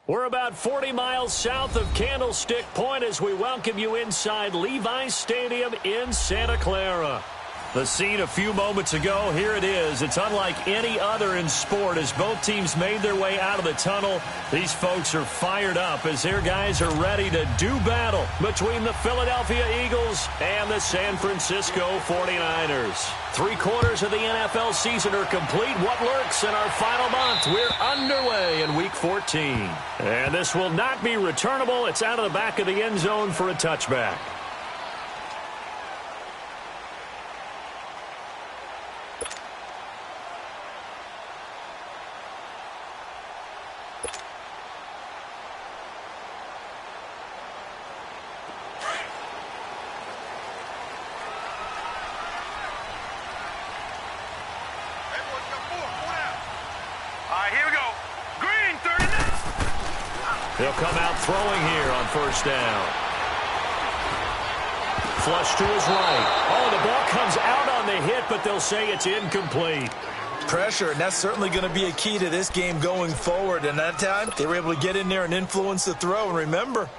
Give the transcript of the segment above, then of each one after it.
We're about 40 miles south of Candlestick Point as we welcome you inside Levi's Stadium in Santa Clara. The scene a few moments ago, here it is. It's unlike any other in sport as both teams made their way out of the tunnel. These folks are fired up as their guys are ready to do battle between the Philadelphia Eagles and the San Francisco 49ers. 3/4 of the NFL season are complete. What lurks in our final month? We're underway in Week 14. And this will not be returnable. It's out of the back of the end zone for a touchback. They'll come out throwing here on first down. Flush to his right. Oh, the ball comes out on the hit, but they'll say it's incomplete. Pressure, and that's certainly going to be a key to this game going forward. And that time, they were able to get in there and influence the throw. And remember,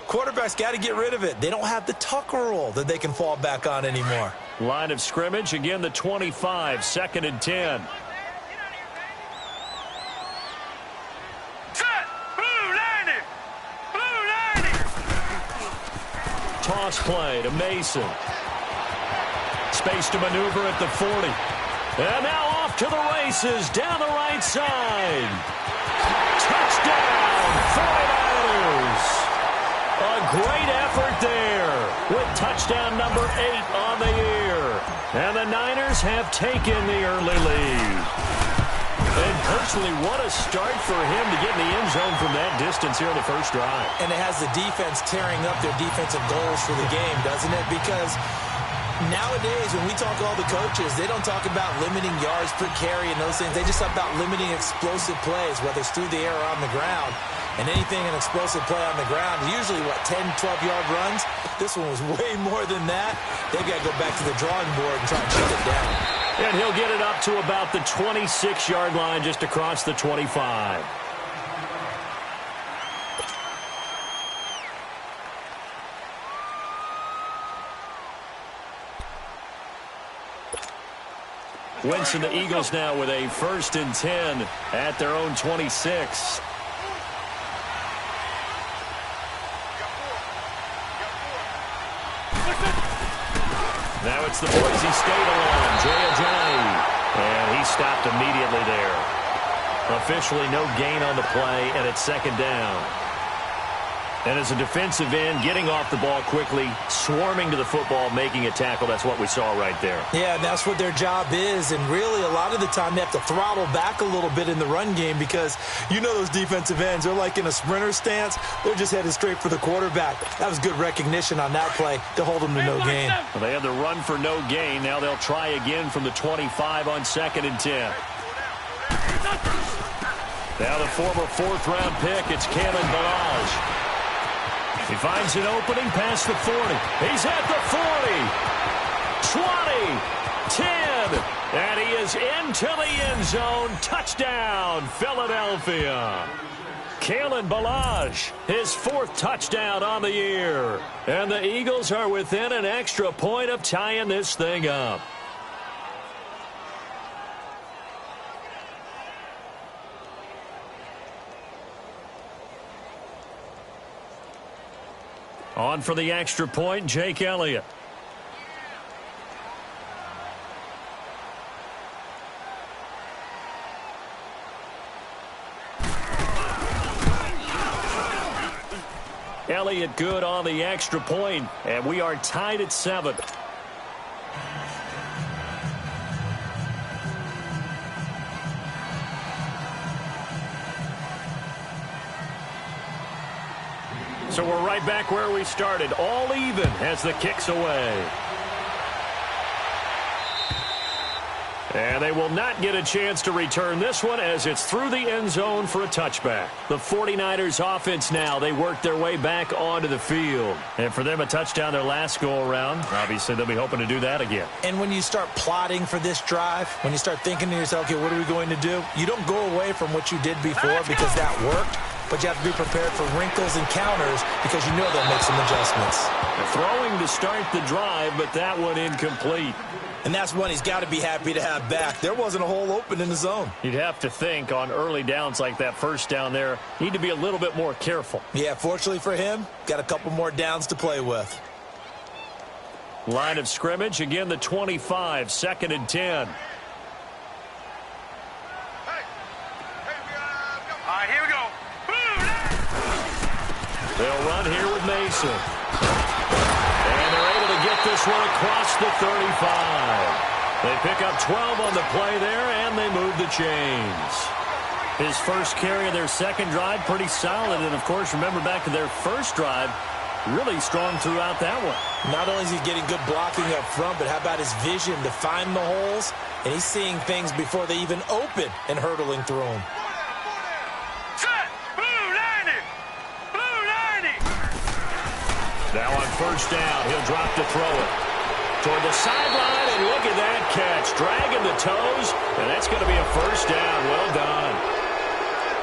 quarterbacks got to get rid of it. They don't have the tuck rule that they can fall back on anymore. Line of scrimmage, again the 25, 2nd and 10. Toss play to Mason. Space to maneuver at the 40. And now off to the races down the right side. Touchdown, 49ers. A great effort there with touchdown number 8 on the year. And the Niners have taken the early lead. And personally, what a start for him to get in the end zone from that distance here in the first drive. And it has the defense tearing up their defensive goals for the game, doesn't it? Because nowadays, when we talk to all the coaches, they don't talk about limiting yards per carry and those things. They just talk about limiting explosive plays, whether it's through the air or on the ground. And anything an explosive play on the ground, usually, 10, 12-yard runs? This one was way more than that. They've got to go back to the drawing board and try and shut it down. And he'll get it up to about the 26-yard line just across the 25. Wentz and the Eagles now with a 1st and 10 at their own 26. Now it's the Boise State alarm, Jay Ajayi. And he stopped immediately there. Officially no gain on the play, and it's 2nd down. And as a defensive end, getting off the ball quickly, swarming to the football, making a tackle, that's what we saw right there. Yeah, and that's what their job is. And really, a lot of the time, they have to throttle back a little bit in the run game because you know those defensive ends, they're like in a sprinter stance. They're just headed straight for the quarterback. That was good recognition on that play to hold them to no gain. Well, they had the run for no gain. Now they'll try again from the 25 on 2nd and 10. Now the former 4th-round pick, it's Kalen Ballage. He finds an opening past the 40. He's at the 40. 20. 10. And he is into the end zone. Touchdown, Philadelphia. Kalen Ballage, his 4th touchdown on the year. And the Eagles are within an extra point of tying this thing up. On for the extra point, Jake Elliott. Elliott good on the extra point, and we are tied at 7. So we're right back where we started, all even as the kick's away. And they will not get a chance to return this one as it's through the end zone for a touchback. The 49ers offense now, they work their way back onto the field. And for them, a touchdown their last go-around. Obviously, they'll be hoping to do that again. And when you start plotting for this drive, when you start thinking to yourself, okay, what are we going to do? You don't go away from what you did before because that worked. But you have to be prepared for wrinkles and counters because you know they'll make some adjustments. They're throwing to start the drive, but that one incomplete. And that's one he's got to be happy to have back. There wasn't a hole open in the zone. You'd have to think on early downs like that first down there, need to be a little bit more careful. Yeah, fortunately for him, got a couple more downs to play with. Line of scrimmage, again the 25, 2nd and 10. Here we go. They'll run here with Mason. And they're able to get this one across the 35. They pick up 12 on the play there, and they move the chains. His first carry of their second drive, pretty solid. And, of course, remember back to their first drive, really strong throughout that one. Not only is he getting good blocking up front, but how about his vision to find the holes? And he's seeing things before they even open and hurtling through them. Now on first down, he'll drop to throw it. Toward the sideline, and look at that catch. Dragging the toes, and that's going to be a first down. Well done.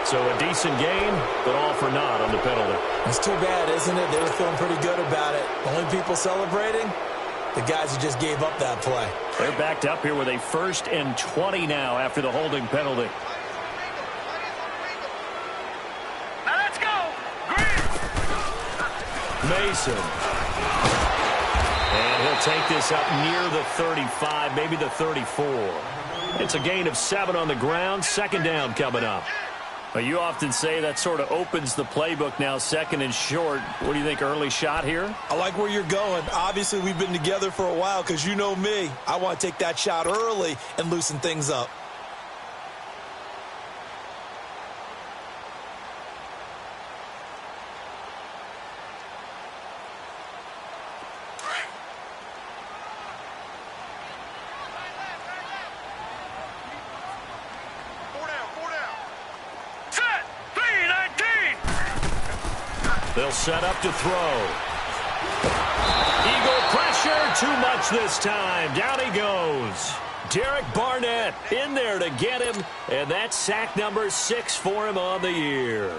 So a decent game, but all for naught on the penalty. It's too bad, isn't it? They were feeling pretty good about it. Only people celebrating, the guys who just gave up that play. They're backed up here with a 1st and 20 now after the holding penalty. Mason. And he'll take this up near the 35, maybe the 34. It's a gain of 7 on the ground. 2nd down coming up. But you often say that sort of opens the playbook now, 2nd and short. What do you think, early shot here? I like where you're going. Obviously, we've been together for a while because you know me. I want to take that shot early and loosen things up. They'll set up to throw. Eagle pressure, too much this time. Down he goes. Derek Barnett in there to get him, and that's sack number 6 for him on the year.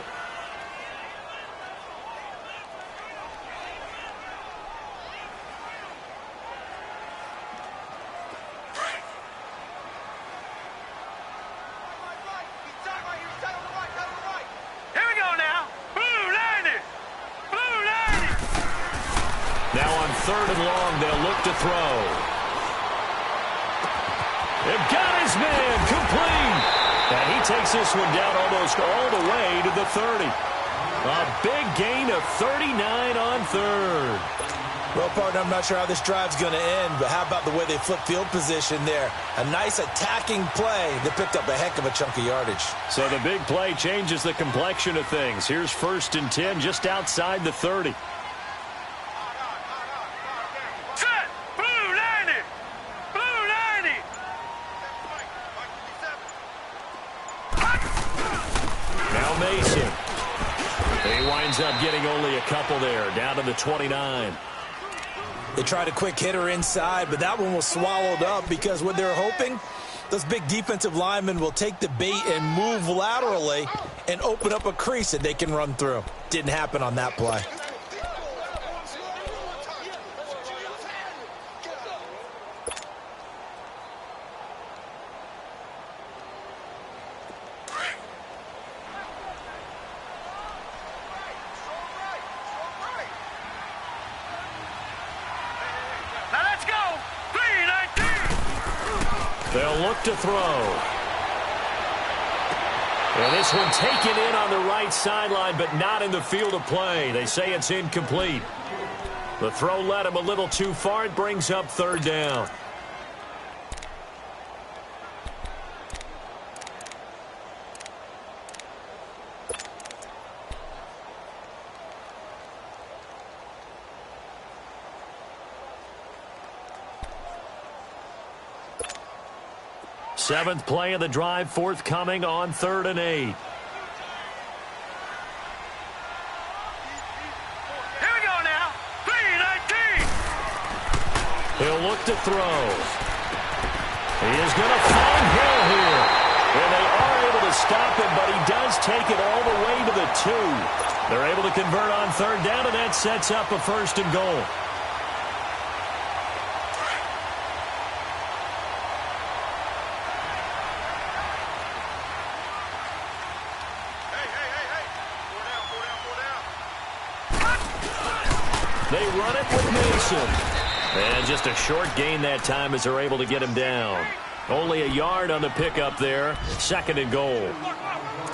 Third and long, they'll look to throw. They've got his man complete. And he takes this one down almost all the way to the 30. A big gain of 39 on third. Well, partner, I'm not sure how this drive's going to end, but how about the way they flip field position there? A nice attacking play that picked up a heck of a chunk of yardage. So the big play changes the complexion of things. Here's 1st and 10 just outside the 30. Mason. He winds up getting only a couple there, down to the 29. They tried a quick hitter inside, but that one was swallowed up because what they're hoping, those big defensive linemen will take the bait and move laterally and open up a crease that they can run through. Didn't happen on that play. They'll look to throw. And this one taken in on the right sideline, but not in the field of play. They say it's incomplete. The throw led him a little too far. It brings up 3rd down. Seventh play of the drive forthcoming on 3rd and 8. Here we go now. 3-19. He'll look to throw. He is going to find Hill here. And they are able to stop him, but he does take it all the way to the 2. They're able to convert on 3rd down, and that sets up a 1st and goal. They run it with Mason. And just a short gain that time as they're able to get him down. Only a yard on the pickup there. 2nd and goal.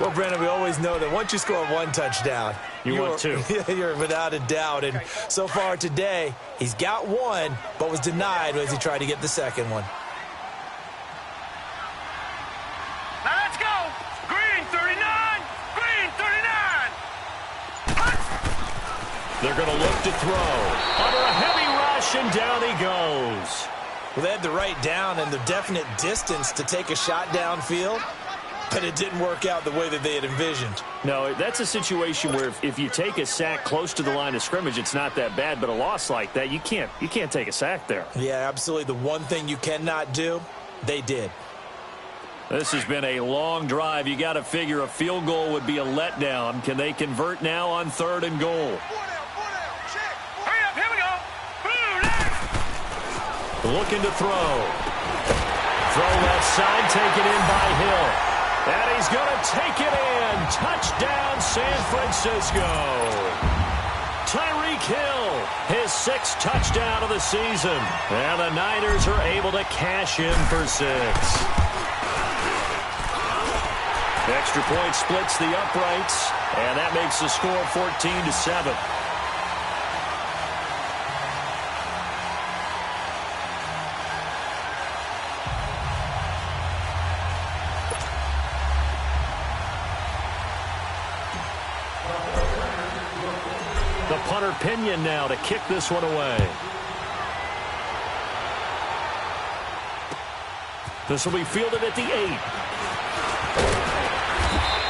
Well, Brandon, we always know that once you score 1 touchdown, you want 2. You're without a doubt. And so far today, he's got 1, but was denied as he tried to get the 2nd one. Now let's go. Green 39. Green 39. They're going to look to throw. Under a heavy rush, and down he goes. Well, they had the right down and the definite distance to take a shot downfield, but it didn't work out the way that they had envisioned. No, that's a situation where if you take a sack close to the line of scrimmage, it's not that bad, but a loss like that, you can't take a sack there. Yeah, absolutely. The one thing you cannot do, they did. This has been a long drive. You got to figure a field goal would be a letdown. Can they convert now on 3rd and goal? Looking to throw. Throw left side, taken in by Hill. And he's going to take it in. Touchdown, San Francisco. Tyreek Hill, his 6th touchdown of the season. And the Niners are able to cash in for 6. Extra point splits the uprights, and that makes the score 14-7. The punter Pinion now to kick this one away. This will be fielded at the 8.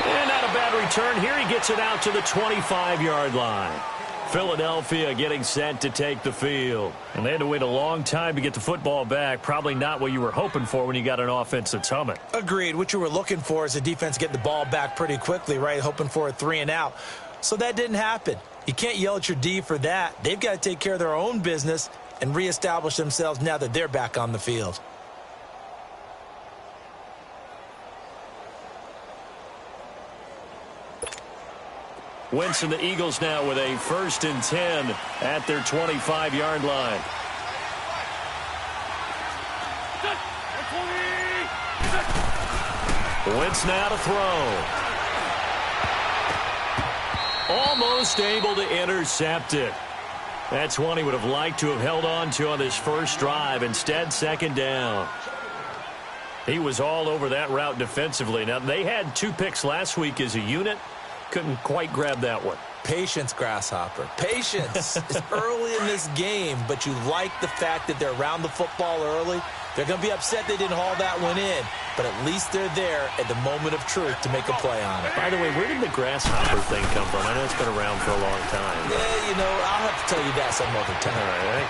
And not a bad return here. He gets it out to the 25-yard line. Philadelphia getting set to take the field. And they had to wait a long time to get the football back. Probably not what you were hoping for when you got an offense that's humming. Agreed. What you were looking for is a defense getting the ball back pretty quickly, right? Hoping for a 3 and out. So that didn't happen. You can't yell at your D for that. They've got to take care of their own business and reestablish themselves now that they're back on the field. Wentz and the Eagles now with a 1st and 10 at their 25-yard line. Wentz now to throw. Almost able to intercept it. That's one he would have liked to have held on to on this first drive. Instead, 2nd down. He was all over that route defensively. Now, they had 2 picks last week as a unit. Couldn't quite grab that one. Patience, Grasshopper. Patience. It's early in this game, but you like the fact that they're around the football early. They're going to be upset they didn't haul that one in, but at least they're there at the moment of truth to make a play on it. By the way, where did the grasshopper thing come from? I know it's been around for a long time. Yeah, you know, I'll have to tell you that some other time. All right,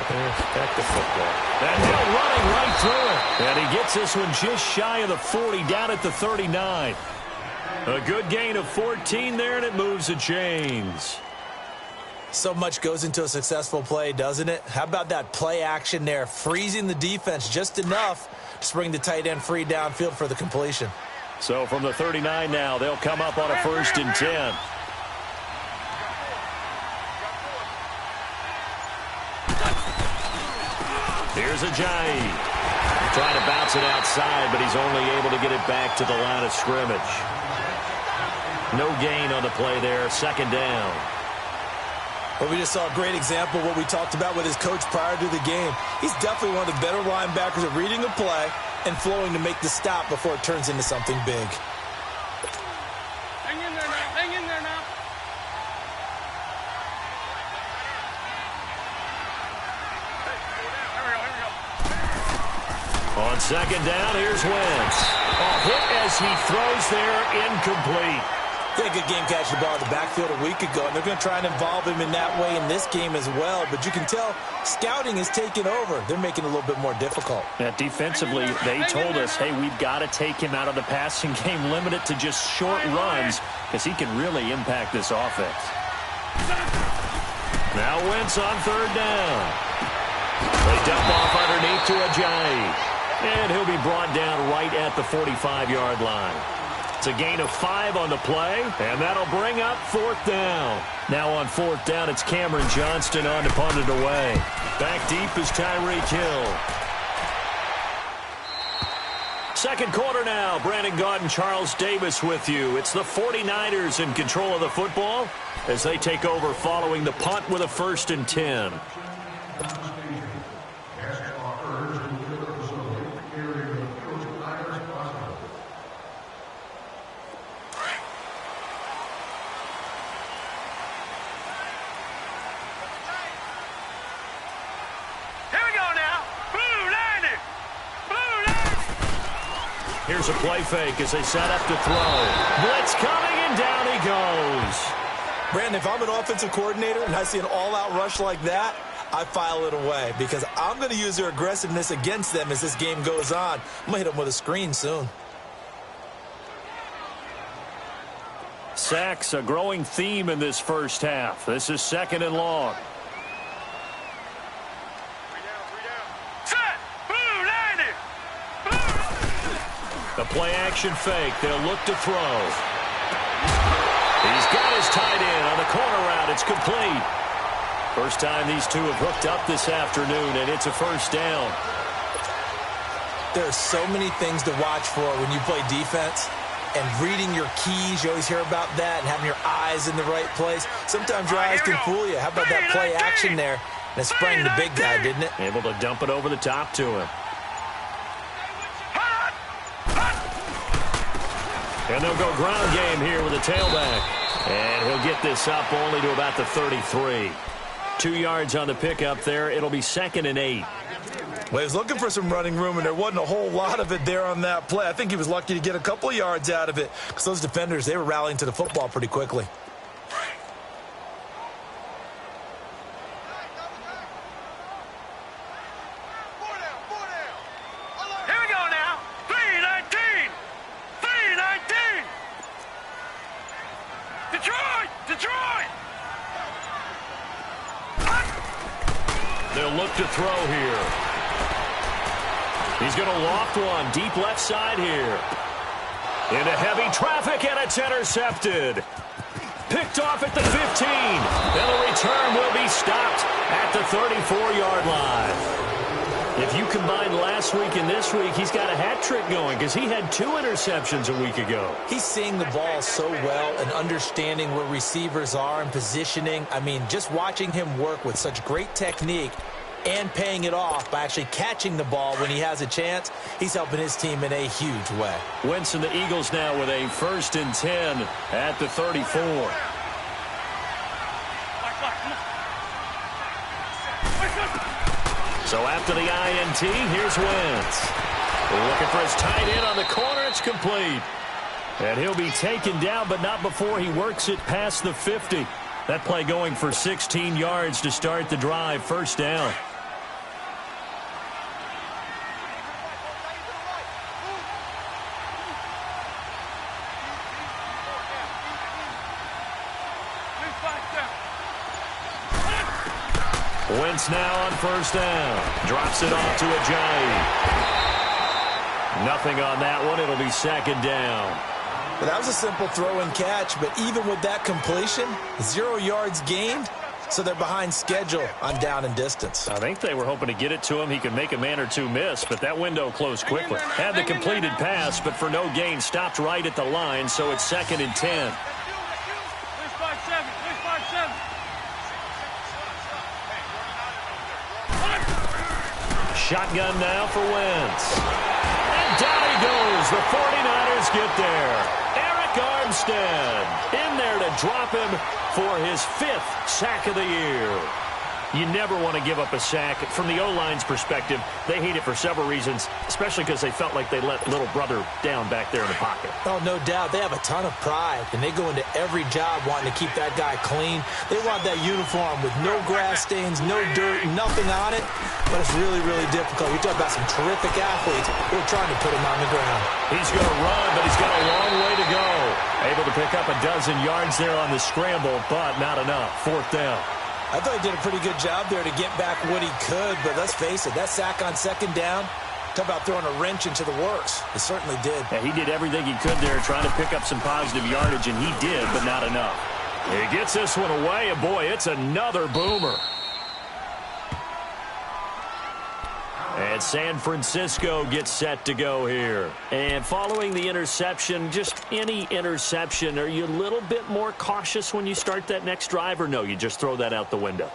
back to football. And Hill running right through it. And he gets this one just shy of the 40, down at the 39. A good gain of 14 there, and it moves the chains. So much goes into a successful play, doesn't it? How about that play action there, freezing the defense just enough to bring the tight end free downfield for the completion. So from the 39 now, they'll come up on a 1st and 10. Here's Ajayi. Trying to bounce it outside, but he's only able to get it back to the line of scrimmage. No gain on the play there, 2nd down. Well, we just saw a great example of what we talked about with his coach prior to the game. He's definitely one of the better linebackers at reading a play and flowing to make the stop before it turns into something big. Hang in there now. Hang in there now. On 2nd down, here's Wentz. Oh, hit as he throws there, incomplete. Yeah, good game catching the ball in the backfield a week ago, and they're going to try and involve him in that way in this game as well. But you can tell scouting is taking over. They're making it a little bit more difficult. Yeah, defensively, they told us, hey, we've got to take him out of the passing game, limit it to just short runs, because he can really impact this offense. Now Wentz on third down. They dump off underneath to Ajayi. And he'll be brought down right at the 45-yard line. It's a gain of 5 on the play, and that'll bring up fourth down. Now on fourth down, it's Cameron Johnston on to punt it away. Back deep is Tyreek Hill. Second quarter now. Brandon Gaudin and Charles Davis with you. It's the 49ers in control of the football as they take over following the punt with a 1st and 10. Here's a play fake as they set up to throw. Blitz coming, and down he goes. Brandon, if I'm an offensive coordinator and I see an all-out rush like that, I file it away because I'm going to use their aggressiveness against them as this game goes on. I'm going to hit them with a screen soon. Sacks, a growing theme in this first half. This is 2nd and long. The play-action fake. They'll look to throw. He's got his tight end on the corner route. It's complete. First time these two have hooked up this afternoon, and it's a first down. There are so many things to watch for when you play defense. And reading your keys, you always hear about that, and having your eyes in the right place. Sometimes your eyes can fool you. How about that play-action there? And it sprang the big guy, didn't it? Able to dump it over the top to him. And they'll go ground game here with a tailback. And he'll get this up only to about the 33. 2 yards on the pickup there. It'll be 2nd and 8. Well, he was looking for some running room, and there wasn't a whole lot of it there on that play. I think he was lucky to get a couple of yards out of it because those defenders, they were rallying to the football pretty quickly. They'll look to throw here. He's going to loft one deep left side here. Into heavy traffic, and it's intercepted. Picked off at the 15. And the return will be stopped at the 34-yard line. If you combine last week and this week, he's got a hat trick going because he had 2 interceptions a week ago. He's seeing the ball so well and understanding where receivers are and positioning. I mean, just watching him work with such great technique and paying it off by actually catching the ball when he has a chance, he's helping his team in a huge way. Wentz and the Eagles now with a 1st and 10 at the 34. So after the INT, here's Wentz. Looking for his tight end on the corner. It's complete. And he'll be taken down, but not before he works it past the 50. That play going for 16 yards to start the drive. First down. Wentz now on first down. Drops it off to Ajayi. Nothing on that one. It'll be 2nd down. Well, that was a simple throw and catch, but even with that completion, 0 yards gained, so they're behind schedule on down and distance. I think they were hoping to get it to him. He could make a man or two miss, but that window closed quickly. Had the completed pass, but for no gain, stopped right at the line, so it's 2nd and 10. Shotgun now for Wentz. And down he goes. The 49ers get there. Eric Armstead in there to drop him for his 5th sack of the year. You never want to give up a sack. From the O-line's perspective, they hate it for several reasons, especially because they felt like they let little brother down back there in the pocket. Oh, no doubt. They have a ton of pride, and they go into every job wanting to keep that guy clean. They want that uniform with no grass stains, no dirt, nothing on it, but it's really, really difficult. You're talking about some terrific athletes who are trying to put him on the ground. He's going to run, but he's got a long way to go. Able to pick up a dozen yards there on the scramble, but not enough. 4th down. I thought he did a pretty good job there to get back what he could, but let's face it, that sack on 2nd down, talk about throwing a wrench into the works. It certainly did. Yeah, he did everything he could there trying to pick up some positive yardage, and he did, but not enough. He gets this one away, and boy, it's another boomer. And San Francisco gets set to go here. And following the interception, just any interception, are you a little bit more cautious when you start that next drive, or no, you just throw that out the window?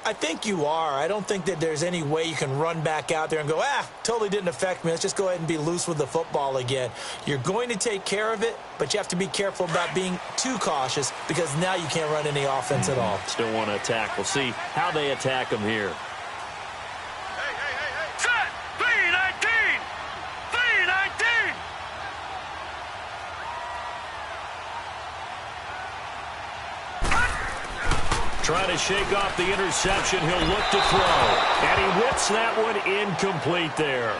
I think you are. I don't think that there's any way you can run back out there and go, totally didn't affect me. Let's just go ahead and be loose with the football again. You're going to take care of it, but you have to be careful about being too cautious because now you can't run any offense at all. Still want to attack. We'll see how they attack them here. Trying to shake off the interception. He'll look to throw. And he whips that one incomplete there.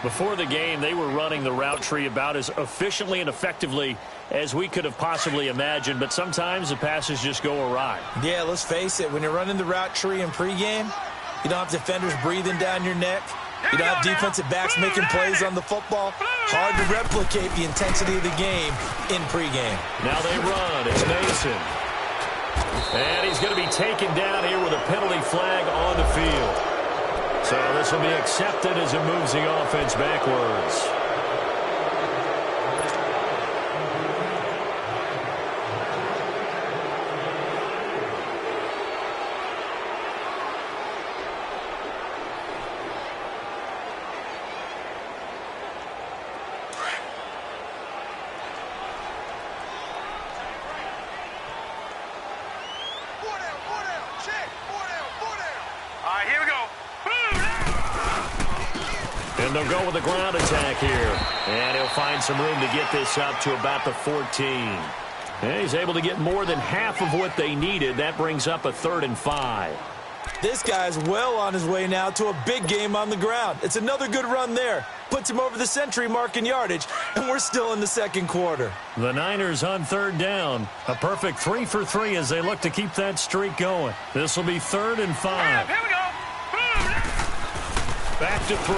Before the game, they were running the route tree about as efficiently and effectively as we could have possibly imagined. But sometimes the passes just go awry. Yeah, let's face it. When you're running the route tree in pregame, you don't have defenders breathing down your neck. You don't have defensive backs making plays on the football. Hard to replicate the intensity of the game in pregame. Now they run. It's Mason. And he's going to be taken down here with a penalty flag on the field. So this will be accepted as it moves the offense backwards. And they'll go with the ground attack here. And he'll find some room to get this up to about the 14. And he's able to get more than half of what they needed. That brings up a 3rd and 5. This guy's well on his way now to a big game on the ground. It's another good run there. Puts him over the century mark in yardage, and we're still in the 2nd quarter. The Niners on 3rd down. A perfect 3 for 3 as they look to keep that streak going. This will be 3rd and 5. Here we go. Back to throw.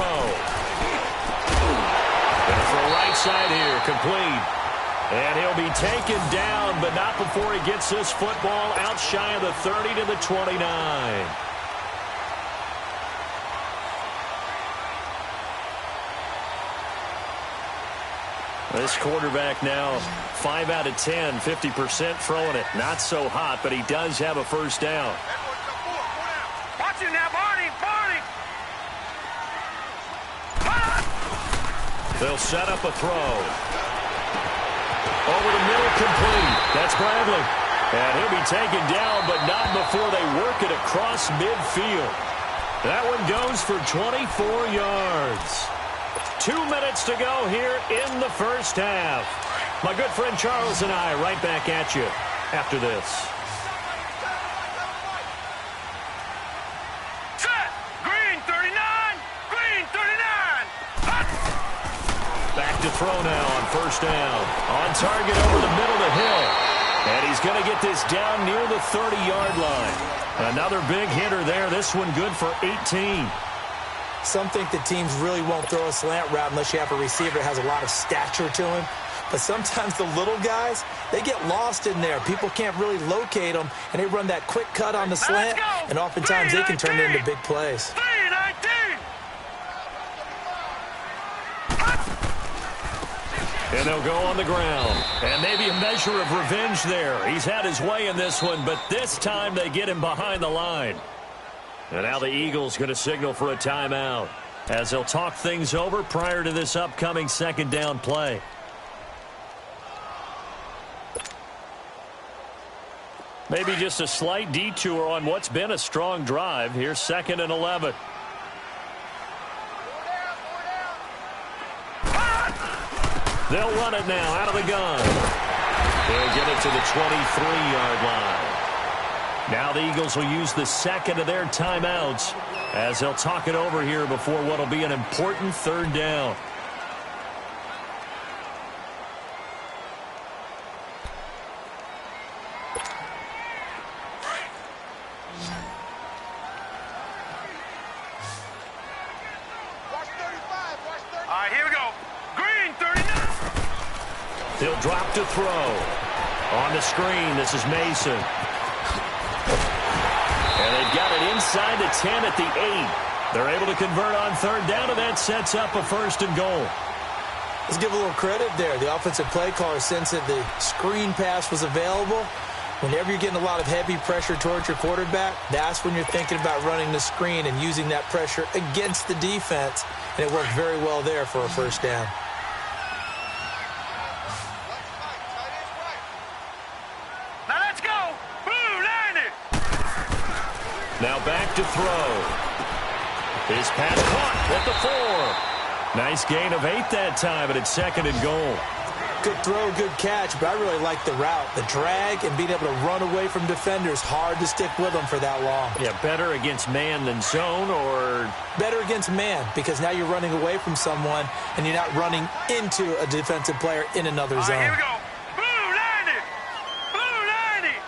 Gonna throw right side here, complete. And he'll be taken down, but not before he gets this football out shy of the 30 to the 29. This quarterback now 5 out of 10, 50% throwing it. Not so hot, but he does have a 1st down. Watch it now, Barney. They'll set up a throw. Over the middle, complete. That's Bradley. And he'll be taken down, but not before they work it across midfield. That one goes for 24 yards. 2 minutes to go here in the 1st half. My good friend Charles and I right back at you after this. Set. Green 39. Green 39. Back to throw now on 1st down. On target over the middle to Hill. And he's going to get this down near the 30-yard line. Another big hitter there. This one good for 18. Some think that teams really won't throw a slant route unless you have a receiver that has a lot of stature to him. But sometimes the little guys, they get lost in there. People can't really locate them, and they run that quick cut on the slant, and oftentimes they can turn it into big plays. 3-19. And they'll go on the ground. And maybe a measure of revenge there. He's had his way in this one, but this time they get him behind the line. And now the Eagles going to signal for a timeout as they'll talk things over prior to this upcoming 2nd down play. Maybe just a slight detour on what's been a strong drive. Here's 2nd and 11. They'll run it now out of the gun. They'll get it to the 23-yard line. Now the Eagles will use the second of their timeouts as they'll talk it over here before what will be an important 3rd down. All right, here we go. Green, 39. He'll drop to throw. On the screen, this is Mason. And they've got it inside the 10 at the 8. They're able to convert on 3rd down, and that sets up a 1st and goal. Let's give a little credit there. The offensive play caller sensed that the screen pass was available. Whenever you're getting a lot of heavy pressure towards your quarterback, that's when you're thinking about running the screen and using that pressure against the defense. And it worked very well there for a 1st down. Now let's go. Blue, line it. Now back to throw. His pass caught at the 4. Nice gain of 8 that time, and it's 2nd and goal. Good throw, good catch, but I really like the route. The drag and being able to run away from defenders, hard to stick with them for that long. Yeah, better against man than zone, or? Better against man, because now you're running away from someone and you're not running into a defensive player in another zone. Here we go. Blue, line it. Blue, line it.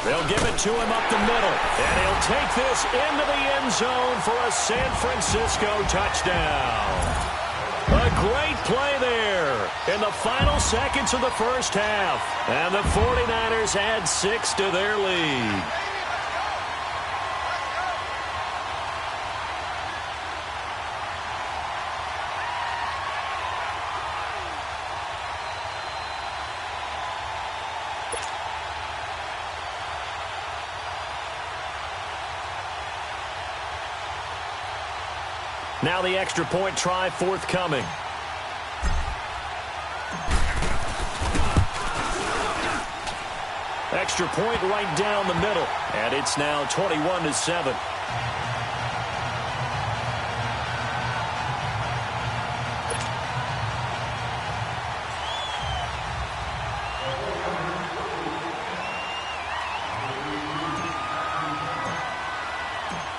They'll give it to him up the middle, and he'll take this into the end zone for a San Francisco touchdown. A great play there in the final seconds of the 1st half, and the 49ers add 6 to their lead. Now the extra point try forthcoming. Extra point right down the middle, and it's now 21-7.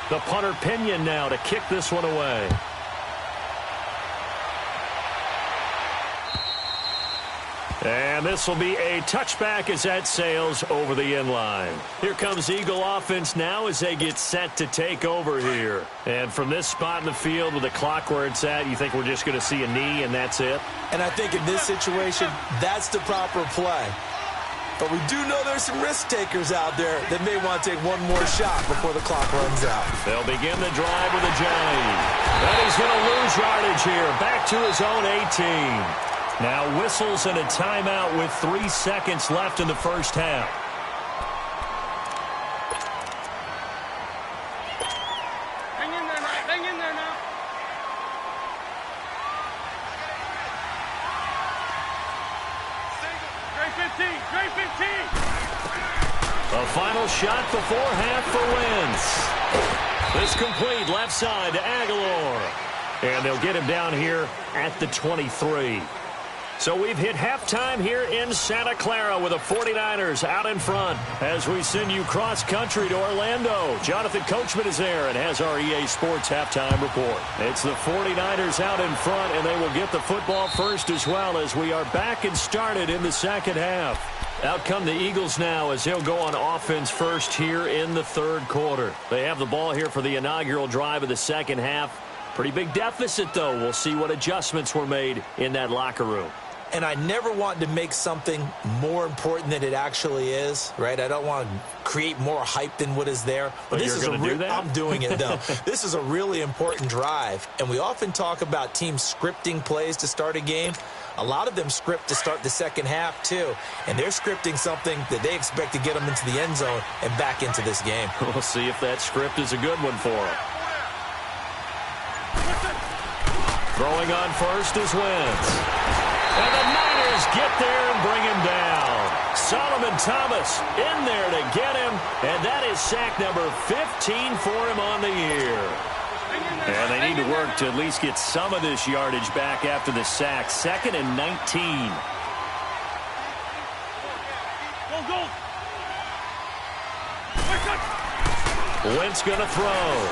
The punter Pinion now to kick this one away. And this will be a touchback as that sails over the end line. Here comes Eagle offense now as they get set to take over here. And from this spot in the field with the clock where it's at, you think we're just going to see a knee and that's it? And I think in this situation, that's the proper play. But we do know there's some risk takers out there that may want to take one more shot before the clock runs out. They'll begin the drive with a Johnny. And he's going to lose yardage here. Back to his own 18. Now whistles and a timeout with 3 seconds left in the 1st half. Hang in there now. Hang in there now. Straight 15. Straight 15. A final shot before half for Wentz. This complete left side to Aguilar. And they'll get him down here at the 23. So we've hit halftime here in Santa Clara with the 49ers out in front as we send you cross-country to Orlando. Jonathan Coachman is there and has our EA Sports halftime report. It's the 49ers out in front, and they will get the football first as well as we are back and started in the 2nd half. Out come the Eagles now as they'll go on offense first here in the 3rd quarter. They have the ball here for the inaugural drive of the 2nd half. Pretty big deficit, though. We'll see what adjustments were made in that locker room. And I never want to make something more important than it actually is, right? I don't want to create more hype than what is there. But this is I'm doing it, though. This is a really important drive. And we often talk about teams scripting plays to start a game. A lot of them script to start the second half, too. And they're scripting something that they expect to get them into the end zone and back into this game. We'll see if that script is a good one for them. Throwing on first is Wentz. And the Niners get there and bring him down. Solomon Thomas in there to get him. And that is sack number 15 for him on the year. And they need to work to at least get some of this yardage back after the sack. 2nd and 19. Wentz going to throw.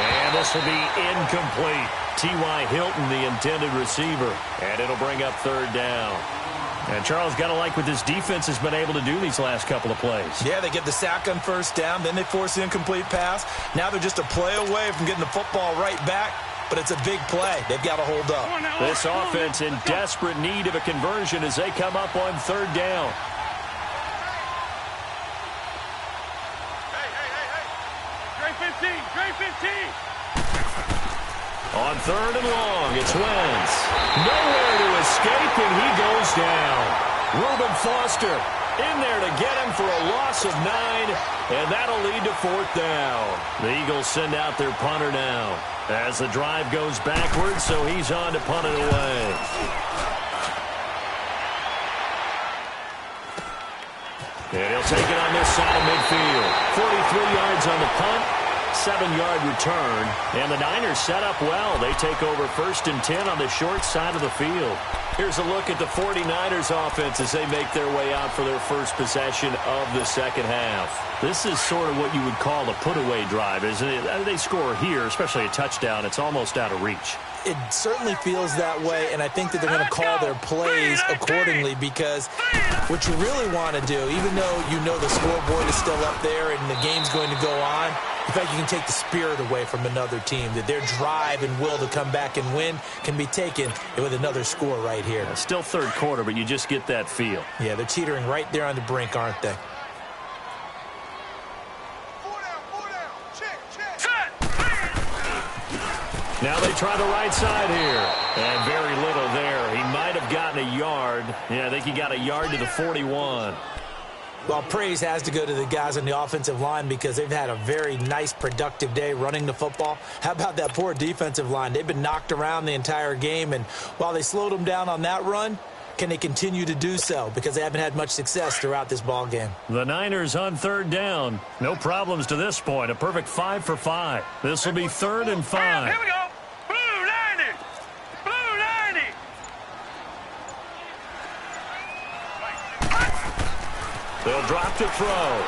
And this will be incomplete. T.Y. Hilton, the intended receiver. And it'll bring up 3rd down. And Charles, got to like what this defense has been able to do these last couple of plays. Yeah, they get the sack on 1st down. Then they force the incomplete pass. Now they're just a play away from getting the football right back. But it's a big play. They've got to hold up. This offense in desperate need of a conversion as they come up on 3rd down. On 3rd and long, it's Wentz. Nowhere to escape, and he goes down. Reuben Foster in there to get him for a loss of 9, and that'll lead to 4th down. The Eagles send out their punter now as the drive goes backwards, so he's on to punt it away. And he'll take it on this side of midfield. 43 yards on the punt. 7-yard return, and the Niners set up well. They take over 1st and 10 on the short side of the field. Here's a look at the 49ers offense as they make their way out for their first possession of the second half. This is sort of what you would call a put-away drive, isn't it? They score here, especially a touchdown. It's almost out of reach. It certainly feels that way, and I think that they're going to call their plays accordingly because what you really want to do, even though you know the scoreboard is still up there and the game's going to go on, in fact, you can take the spirit away from another team, that their drive and will to come back and win can be taken with another score right here. Still 3rd quarter, but you just get that feel. Yeah, they're teetering right there on the brink, aren't they? Now they try the right side here. And very little there. He might have gotten a yard. Yeah, I think he got a yard to the 41. Well, praise has to go to the guys on the offensive line because they've had a very nice, productive day running the football. How about that poor defensive line? They've been knocked around the entire game, and while they slowed them down on that run, can they continue to do so? Because they haven't had much success throughout this ball game. The Niners on 3rd down. No problems to this point. A perfect 5 for 5. This will be 3rd and 5. Here we go. Blue 90. Blue 90. They'll drop to throw.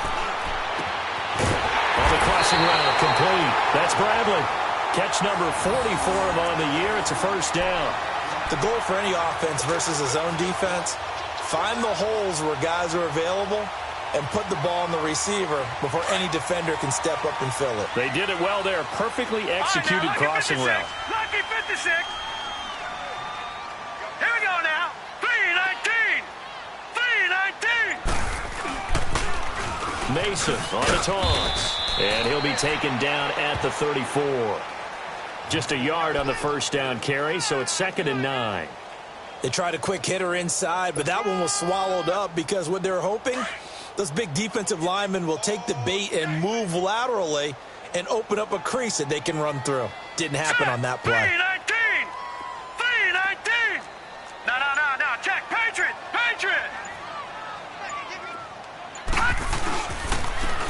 On the crossing route, complete. That's Bradley. Catch number 40 for him on the year. It's a 1st down. The goal for any offense versus a zone defense, find the holes where guys are available and put the ball on the receiver before any defender can step up and fill it. They did it well there. Perfectly executed crossing route. Lucky 56. Here we go now. 319. 319. Mason on the taunts. And he'll be taken down at the 34. Just a yard on the 1st down carry, so it's 2nd and 9. They tried a quick hitter inside, but that one was swallowed up because what they're hoping, those big defensive linemen will take the bait and move laterally and open up a crease that they can run through. Didn't happen on that play. 319. 319. No. Check. Patriot.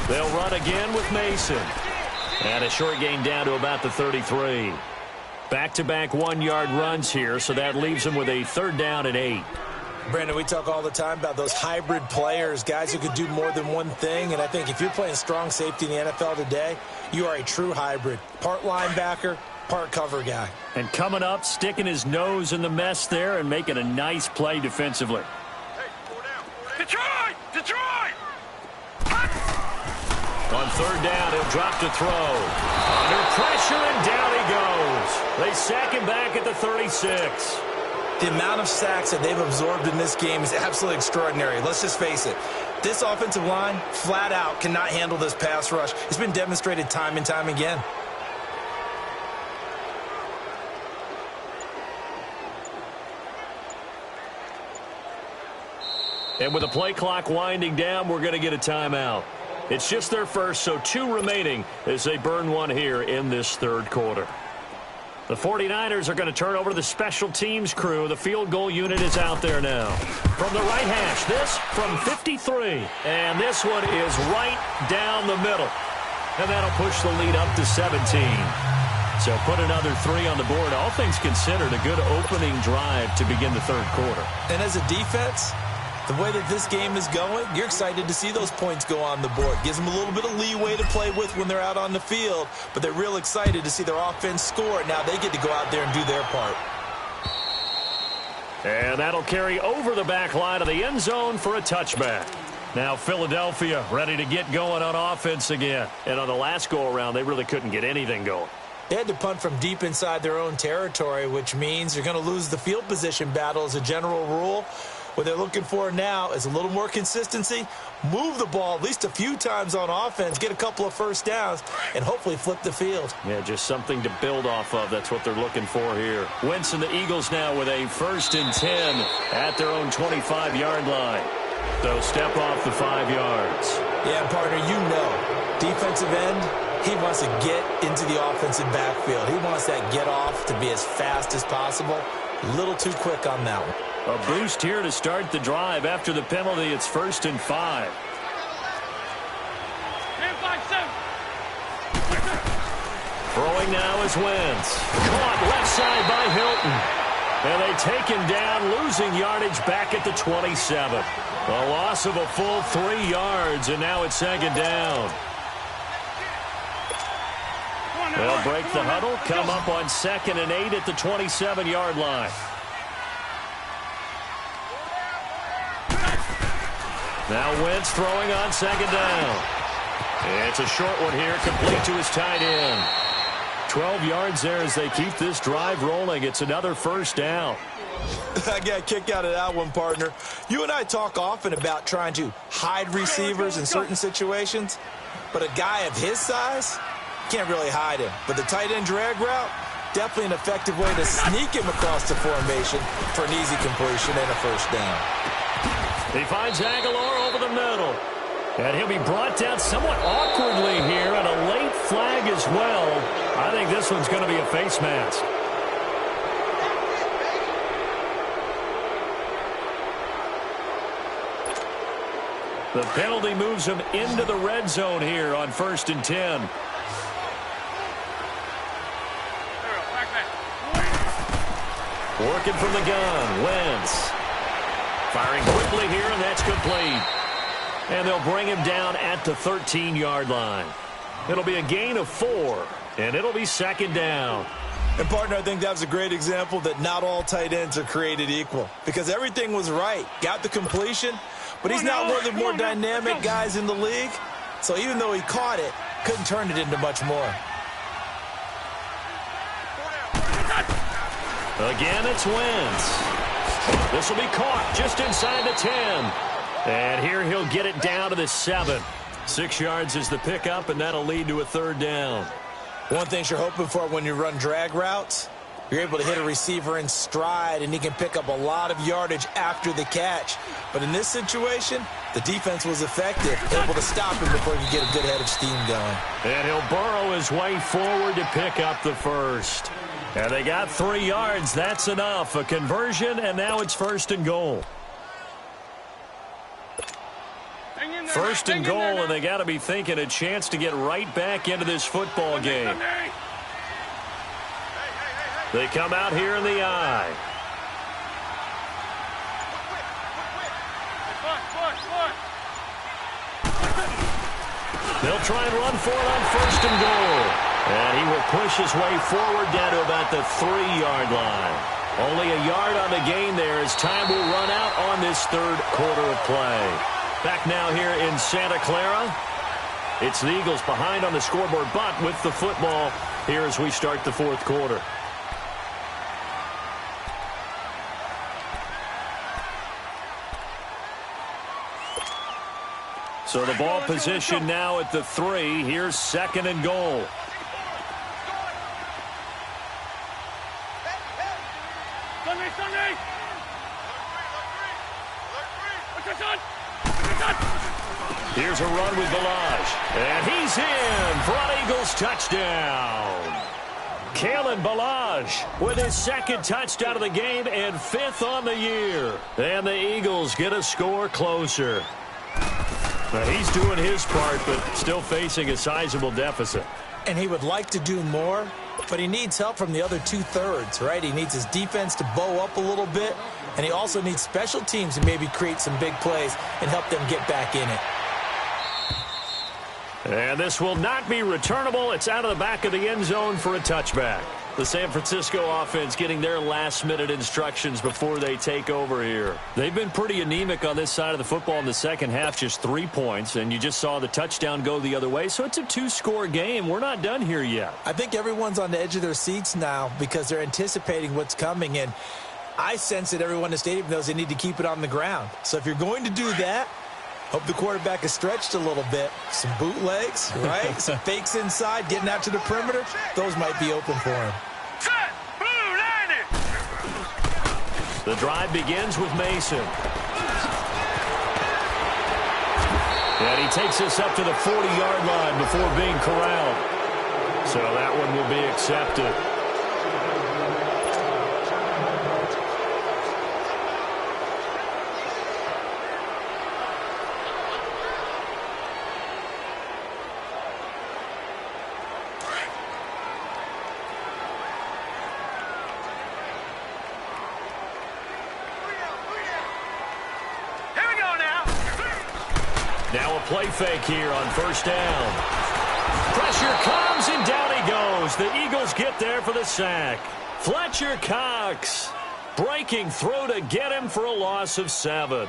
They'll run again with Mason. And a short gain down to about the 33. Back-to-back 1-yard runs here, so that leaves them with a 3rd down and 8. Brandon, we talk all the time about those hybrid players, guys who could do more than one thing. And I think if you're playing strong safety in the NFL today, you are a true hybrid. Part linebacker, part cover guy. And coming up, sticking his nose in the mess there and making a nice play defensively. Detroit! On 3rd down, he'll drop to throw. Under pressure, and down he goes. They sack him back at the 36. The amount of sacks that they've absorbed in this game is absolutely extraordinary. Let's just face it. This offensive line, flat out, cannot handle this pass rush. It's been demonstrated time and time again. And with the play clock winding down, we're going to get a timeout. It's just their first, so 2 remaining as they burn one here in this third quarter. The 49ers are going to turn over to the special teams crew. The field goal unit is out there now. From the right hash, this from 53. And this one is right down the middle. And that'll push the lead up to 17. So put another 3 on the board. All things considered, a good opening drive to begin the third quarter. And as a defense, the way that this game is going, you're excited to see those points go on the board. Gives them a little bit of leeway to play with when they're out on the field, but they're real excited to see their offense score. Now they get to go out there and do their part. And that'll carry over the back line of the end zone for a touchback. Now Philadelphia ready to get going on offense again. And on the last go-around, they really couldn't get anything going. They had to punt from deep inside their own territory, which means you're going to lose the field position battle as a general rule. What they're looking for now is a little more consistency, move the ball at least a few times on offense, get a couple of first downs, and hopefully flip the field. Yeah, just something to build off of. That's what they're looking for here. Wentz and the Eagles now with a 1st and 10 at their own 25-yard line. So step off the 5 yards. Yeah, partner, you know, defensive end, he wants to get into the offensive backfield. He wants that get off to be as fast as possible. A little too quick on that one. A boost here to start the drive after the penalty. It's 1st and 5. Throwing now is Wentz. Caught left side by Hilton. And they take him down, losing yardage back at the 27. A loss of a full 3 yards, and now it's 2nd down. They'll break the huddle, come up on 2nd and 8 at the 27-yard line. Now Wentz throwing on 2nd down. It's a short one here, complete to his tight end. 12 yards there as they keep this drive rolling. It's another 1st down. I got a kick out of that one, partner. You and I talk often about trying to hide receivers in certain situations, but a guy of his size can't really hide him. But the tight end drag route, definitely an effective way to sneak him across the formation for an easy completion and a 1st down. He finds Aguilar over the middle. And he'll be brought down somewhat awkwardly here, and a late flag as well. I think this one's going to be a face mask. The penalty moves him into the red zone here on 1st and 10. Working from the gun, Wentz. Firing quickly here, and that's complete. And they'll bring him down at the 13-yard line. It'll be a gain of 4, and it'll be 2nd down. And, partner, I think that was a great example that not all tight ends are created equal, because everything was right. Got the completion, but he's not one of the more dynamic guys in the league. So even though he caught it, couldn't turn it into much more. Again, it's Wentz. This will be caught just inside the 10. And here he'll get it down to the 7. 6 yards is the pickup, and that'll lead to a 3rd down. One thing you're hoping for when you run drag routes, you're able to hit a receiver in stride, and he can pick up a lot of yardage after the catch. But in this situation, the defense was effective, able to stop him before he could get a good head of steam going. And he'll burrow his way forward to pick up the 1st. And they got 3 yards. That's enough. A conversion, and now it's 1st and goal. 1st and goal, and they got to be thinking a chance to get right back into this football game. They come out here in the eye. They'll try and run for it on 1st and goal. And he will push his way forward down to about the 3-yard line. Only a yard on the gain there as time will run out on this 3rd quarter of play. Back now here in Santa Clara. It's the Eagles behind on the scoreboard, but with the football here as we start the 4th quarter. So the ball position now at the 3. Here's 2nd and goal. Here's a run with Balaj. And he's in for an Eagles touchdown. Kalen Balaj with his 2nd touchdown of the game and 5th on the year. And the Eagles get a score closer. Now he's doing his part, but still facing a sizable deficit. And he would like to do more, but he needs help from the other 2/3, right? He needs his defense to bow up a little bit, and he also needs special teams to maybe create some big plays and help them get back in it. And this will not be returnable. It's out of the back of the end zone for a touchback. The San Francisco offense getting their last-minute instructions before they take over here. They've been pretty anemic on this side of the football in the second half, just 3 points, and you just saw the touchdown go the other way, so it's a 2-score game. We're not done here yet. I think everyone's on the edge of their seats now because they're anticipating what's coming, and I sense that everyone in the stadium knows they need to keep it on the ground. So if you're going to do that, hope the quarterback is stretched a little bit. Some bootlegs, right? Some fakes inside, getting out to the perimeter. Those might be open for him. Set! Blue line it! The drive begins with Mason. And he takes us up to the 40-yard line before being corralled. So that one will be accepted. Now a play fake here on 1st down. Pressure comes, and down he goes. The Eagles get there for the sack. Fletcher Cox breaking through to get him for a loss of 7.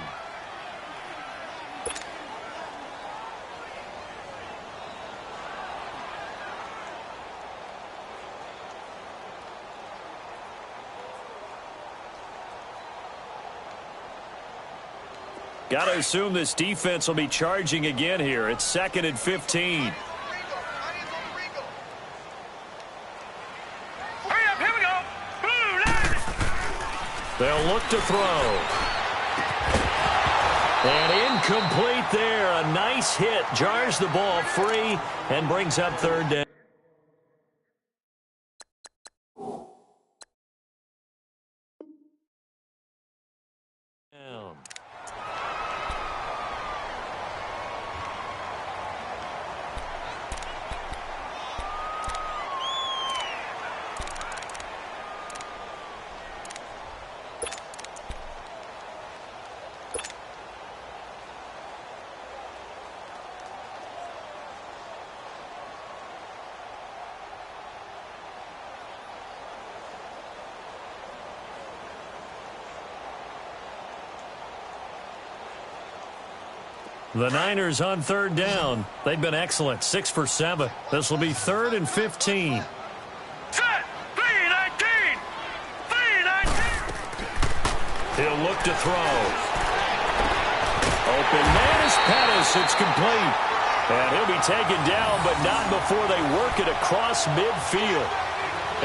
Got to assume this defense will be charging again here. It's 2nd and 15. Hurry up, here we go. Blue line. They'll look to throw. And incomplete there. A nice hit. Jars the ball free and brings up 3rd down. The Niners on 3rd down. They've been excellent. 6 for 7. This will be 3rd and 15. Set! 3-19! 3-19! He'll look to throw. Open man is Pettis. It's complete. And he'll be taken down, but not before they work it across midfield.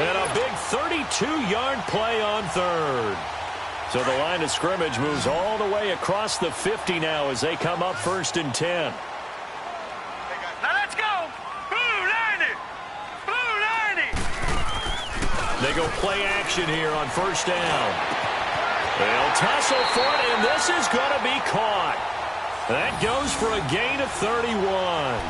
And a big 32-yard play on 3rd. So the line of scrimmage moves all the way across the 50 now as they come up 1st and 10. Now let's go! Blue line. Blue line. They go play action here on 1st down. They'll tussle for it, and this is going to be caught. That goes for a gain of 31.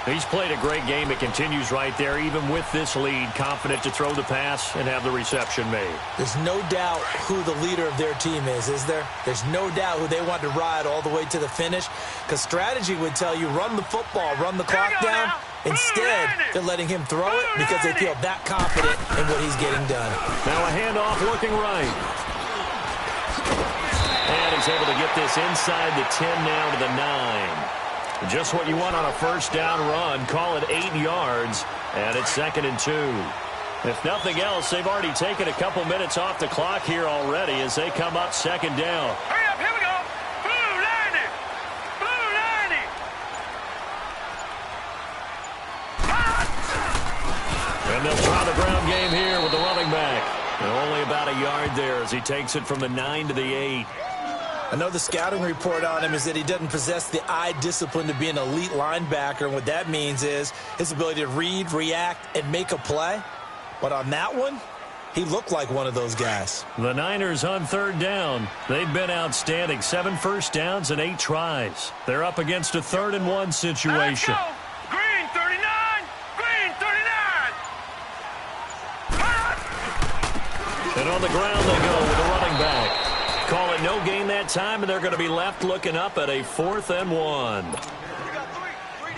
He's played a great game. It continues right there, even with this lead, confident to throw the pass and have the reception made. There's no doubt who the leader of their team is there? There's no doubt who they want to ride all the way to the finish, because strategy would tell you run the football, run the clock down. Instead, they're letting him throw it because they feel that confident in what he's getting done. Now a handoff looking right. And he's able to get this inside the 10 now to the 9. Just what you want on a 1st down run. Call it 8 yards, and it's 2nd and 2. If nothing else, they've already taken a couple minutes off the clock here already as they come up 2nd down. Hurry up, here we go. Blue line. Blue line. And only about a yard there as he takes it from the 9 to the 8. I know the scouting report on him is that he doesn't possess the eye discipline to be an elite linebacker. And what that means is his ability to read, react, and make a play. But on that one, he looked like one of those guys. The Niners on third down. They've been outstanding. 7 first downs and 8 tries. They're up against a 3rd and 1 situation. Green 39! Green 39! And on the ground they go with a running back. Call it no gain that time, and they're going to be left looking up at a 4th and 1.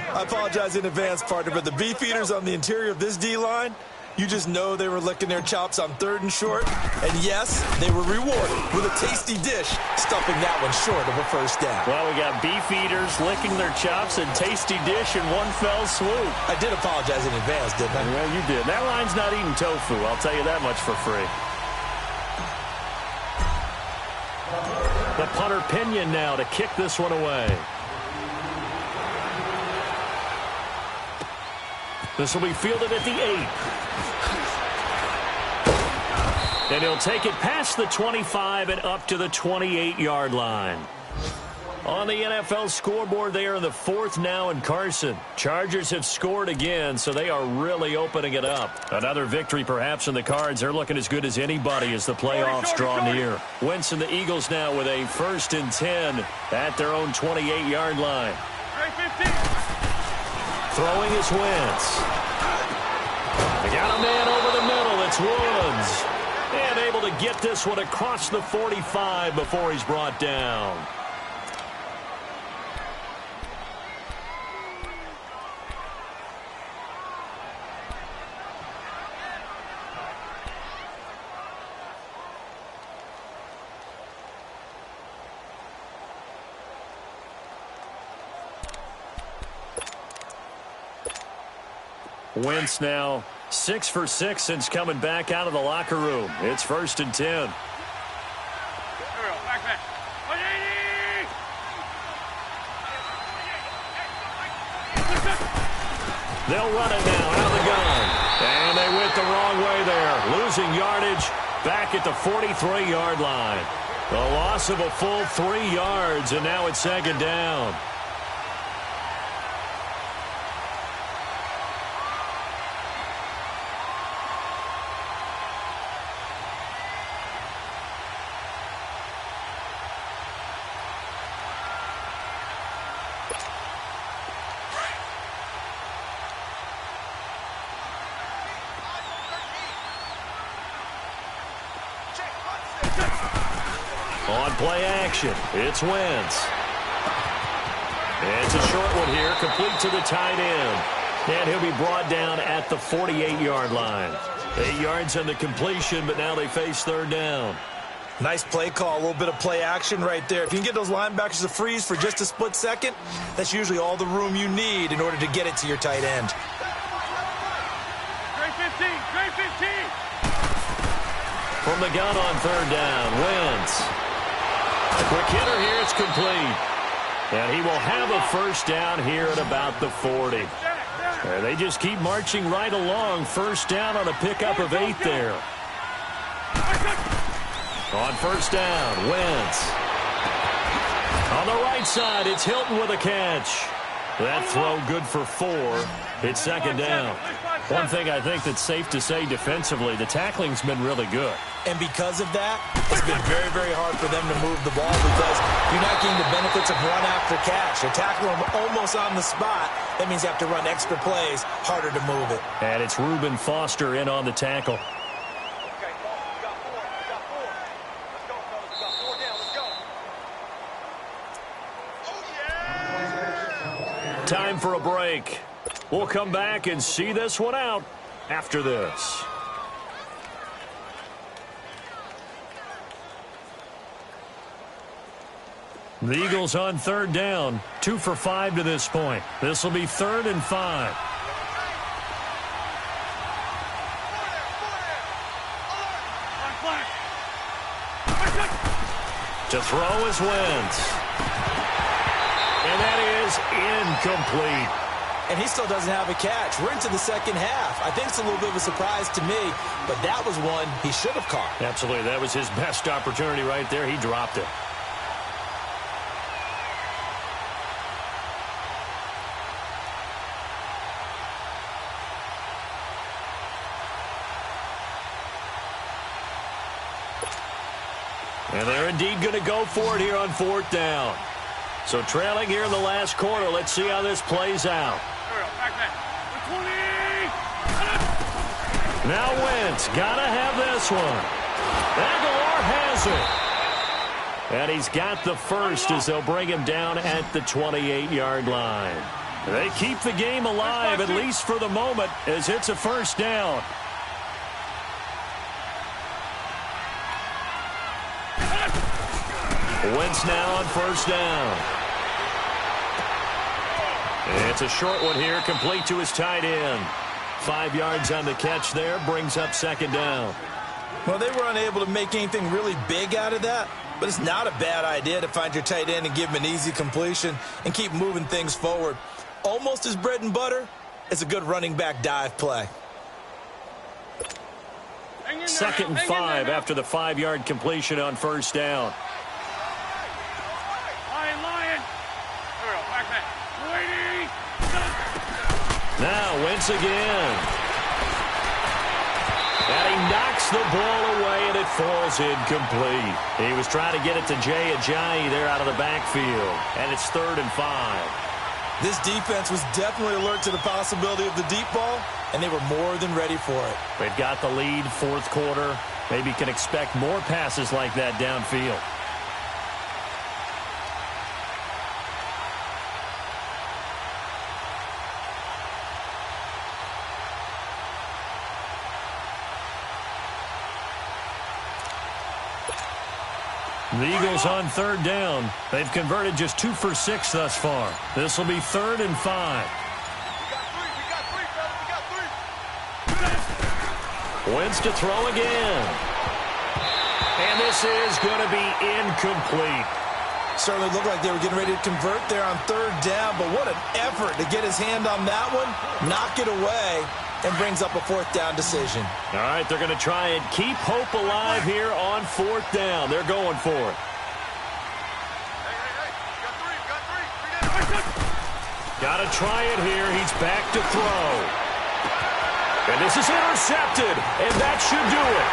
I apologize in advance, partner, but the beefeaters on the interior of this D-line, you just know they were licking their chops on 3rd and short. And yes, they were rewarded with a tasty dish, stuffing that one short of a first down. Well, we got beefeaters licking their chops and tasty dish in one fell swoop. I did apologize in advance, didn't I? Well, you did. That line's not eating tofu, I'll tell you that much for free. The punter Pinion now to kick this one away. This will be fielded at the 8. And he'll take it past the 25 and up to the 28-yard line. On the NFL scoreboard, they are in the 4th now in Carson. Chargers have scored again, so they are really opening it up. Another victory perhaps in the cards. They're looking as good as anybody as the playoffs draw near. Wentz and the Eagles now with a 1st and 10 at their own 28-yard line. Throwing is Wentz. They got a man over the middle. It's Woods. And able to get this one across the 45 before he's brought down. Wentz now 6 for 6 since coming back out of the locker room. It's 1st and 10. Back. 180! They'll run it now out of the gun. And they went the wrong way there. Losing yardage back at the 43-yard line. The loss of a full 3 yards, and now it's 2nd down. On play action, it's Wentz. It's a short one here, complete to the tight end. And he'll be brought down at the 48-yard line. 8 yards on the completion, but now they face 3rd down. Nice play call, a little bit of play action right there. If you can get those linebackers to freeze for just a split second, that's usually all the room you need in order to get it to your tight end. Grade 15! Grade 15! From the gun on 3rd down, Wentz. A quick hitter here, it's complete. And he will have a 1st down here at about the 40. They just keep marching right along. 1st down on a pickup of 8 there. On 1st down, Wentz. On the right side, it's Hilton with a catch. That throw good for 4. It's 2nd down. One thing I think that's safe to say defensively, the tackling's been really good. And because of that, it's been very, very hard for them to move the ball because you're not getting the benefits of run after catch. You're tackling them almost on the spot. That means you have to run extra plays, harder to move it. And it's Reuben Foster in on the tackle. Okay, we got 4. We got 4. Let's go, fellas. We got 4 down. Let's go. Oh, yeah! Time for a break. We'll come back and see this one out after this. The Eagles on 3rd down, 2 for 5 to this point. This will be 3rd and 5. To throw is Wentz. And that is incomplete. and he still doesn't have a catch. We're into the second half. I think it's a little bit of a surprise to me, but that was one he should have caught. Absolutely. That was his best opportunity right there. He dropped it. And they're indeed going to go for it here on fourth down. So trailing here in the last quarter. Let's see how this plays out. Now Wentz, gotta have this one. Aguilar has it. And he's got the first as they'll bring him down at the 28-yard line. They keep the game alive, at least for the moment, as it's a first down. Wentz now on first down. It's a short one here, complete to his tight end. 5 yards on the catch there, brings up second down. Well, they were unable to make anything really big out of that, but it's not a bad idea to find your tight end and give him an easy completion and keep moving things forward. Almost his bread and butter. It's a good running back dive play. Second and 5 after the 5-yard completion on first down. Now Wentz again. And he knocks the ball away, and it falls incomplete. He was trying to get it to Jay Ajayi there out of the backfield. And it's 3rd and 5. This defense was definitely alert to the possibility of the deep ball, and they were more than ready for it. They've got the lead, fourth quarter. Maybe can expect more passes like that downfield. The Eagles on third down. They've converted just 2 for 6 thus far. This will be 3rd and 5. Wentz to throw again. And this is going to be incomplete. Certainly looked like they were getting ready to convert there on third down, but what an effort to get his hand on that one, knock it away, and brings up a fourth down decision. All right, they're going to try and keep hope alive here on fourth down. They're going for it. Got to try it here. He's back to throw. And this is intercepted, and that should do it.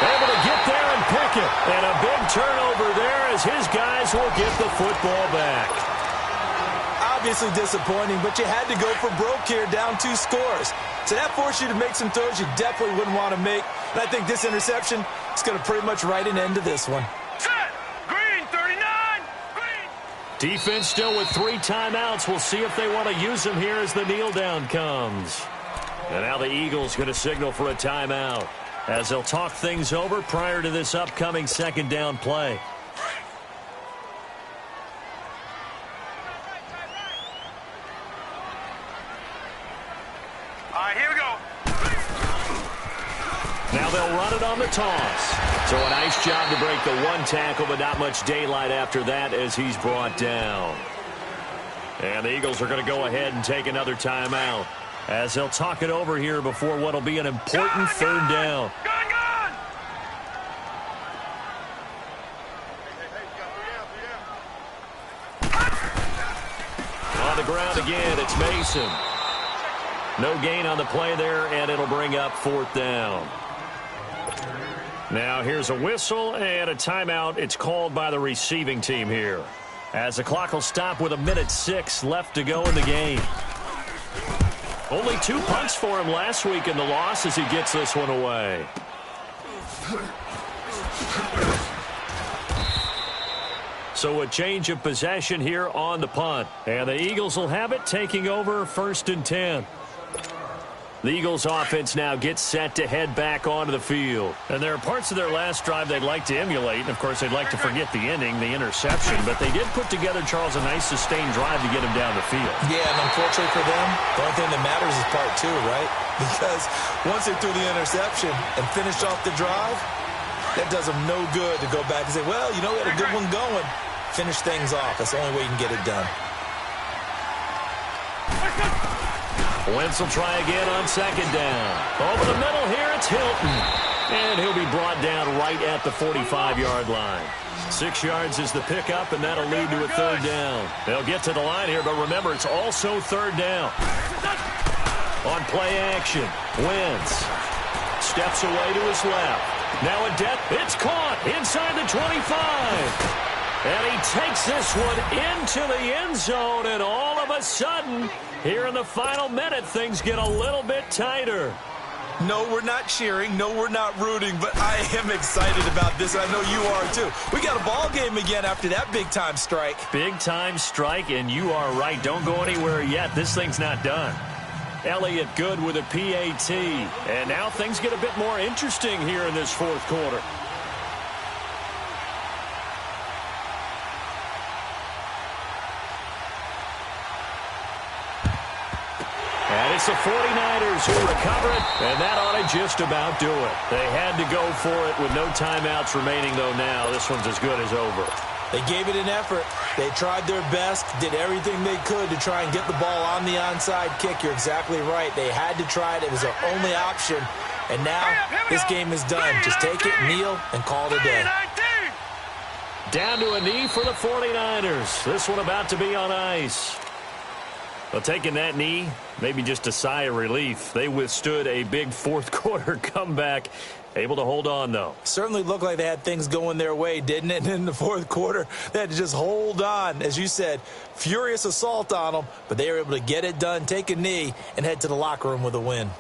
Able to get there and pick it. And a big turnover there as his guys will get the football back. Obviously disappointing, but you had to go for broke here, down 2 scores. So that forced you to make some throws you definitely wouldn't want to make. And I think this interception is going to pretty much write an end to this one. Set. Green, 39. Green. Defense still with 3 timeouts. We'll see if they want to use them here as the kneel down comes. And now the Eagles going to signal for a timeout as they'll talk things over prior to this upcoming second down play. All right, here we go. Now they'll run it on the toss. So a nice job to break the 1 tackle, but not much daylight after that as he's brought down. And the Eagles are going to go ahead and take another timeout as they'll talk it over here before what will be an important third down. On the ground again, it's Mason. No gain on the play there, and it'll bring up fourth down. Now here's a whistle and a timeout. It's called by the receiving team here, as the clock will stop with 1:06 left to go in the game. Only 2 punts for him last week in the loss as he gets this one away. So a change of possession here on the punt. And the Eagles will have it, taking over 1st and 10. The Eagles offense now gets set to head back onto the field. And there are parts of their last drive they'd like to emulate. And, of course, they'd like to forget the ending, the interception. But they did put together, Charles, a nice sustained drive to get him down the field. Yeah, and unfortunately for them, the only thing that matters is part 2, right? Because once they threw the interception and finished off the drive, that does them no good to go back and say, well, you know, we had a good one going. Finish things off. That's the only way you can get it done. Wentz will try again on second down. Over the middle here, it's Hilton. And he'll be brought down right at the 45-yard line. 6 yards is the pickup, and that'll lead to a third down. They'll get to the line here, but remember, it's also third down. On play action, Wentz steps away to his left. Now a depth, it's caught inside the 25. And he takes this one into the end zone, and all of a sudden, here in the final minute, things get a little bit tighter. No, we're not cheering. No, we're not rooting, but I am excited about this. I know you are, too. We got a ball game again after that big-time strike. Big-time strike, and you are right. Don't go anywhere yet. This thing's not done. Elliott good with a PAT. And now things get a bit more interesting here in this fourth quarter. And it's the 49ers who recover it, and that ought to just about do it. They had to go for it with no timeouts remaining, though now this one's as good as over. They gave it an effort. They tried their best, did everything they could to try and get the ball on the onside kick. You're exactly right. They had to try it. It was their only option. And now this game is done. Just take it, kneel, and call it a day. Down to a knee for the 49ers. This one about to be on ice. Well, taking that knee, maybe just a sigh of relief. They withstood a big fourth quarter comeback. Able to hold on, though. Certainly looked like they had things going their way, didn't it? And in the fourth quarter, they had to just hold on. As you said, furious assault on them, but they were able to get it done, take a knee, and head to the locker room with a win.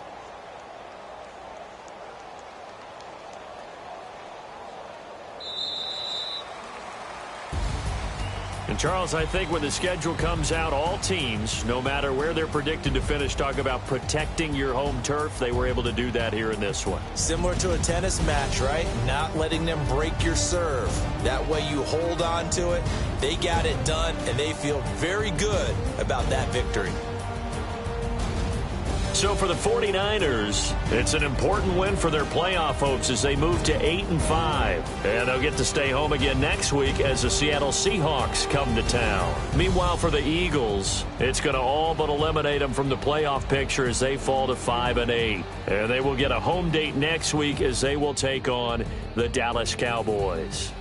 And, Charles, I think when the schedule comes out, all teams, no matter where they're predicted to finish, talk about protecting your home turf. They were able to do that here in this one. Similar to a tennis match, right? Not letting them break your serve. That way you hold on to it. They got it done, and they feel very good about that victory. So for the 49ers, it's an important win for their playoff hopes as they move to 8-5. And they'll get to stay home again next week as the Seattle Seahawks come to town. Meanwhile, for the Eagles, it's going to all but eliminate them from the playoff picture as they fall to 5-8. And they will get a home date next week as they will take on the Dallas Cowboys.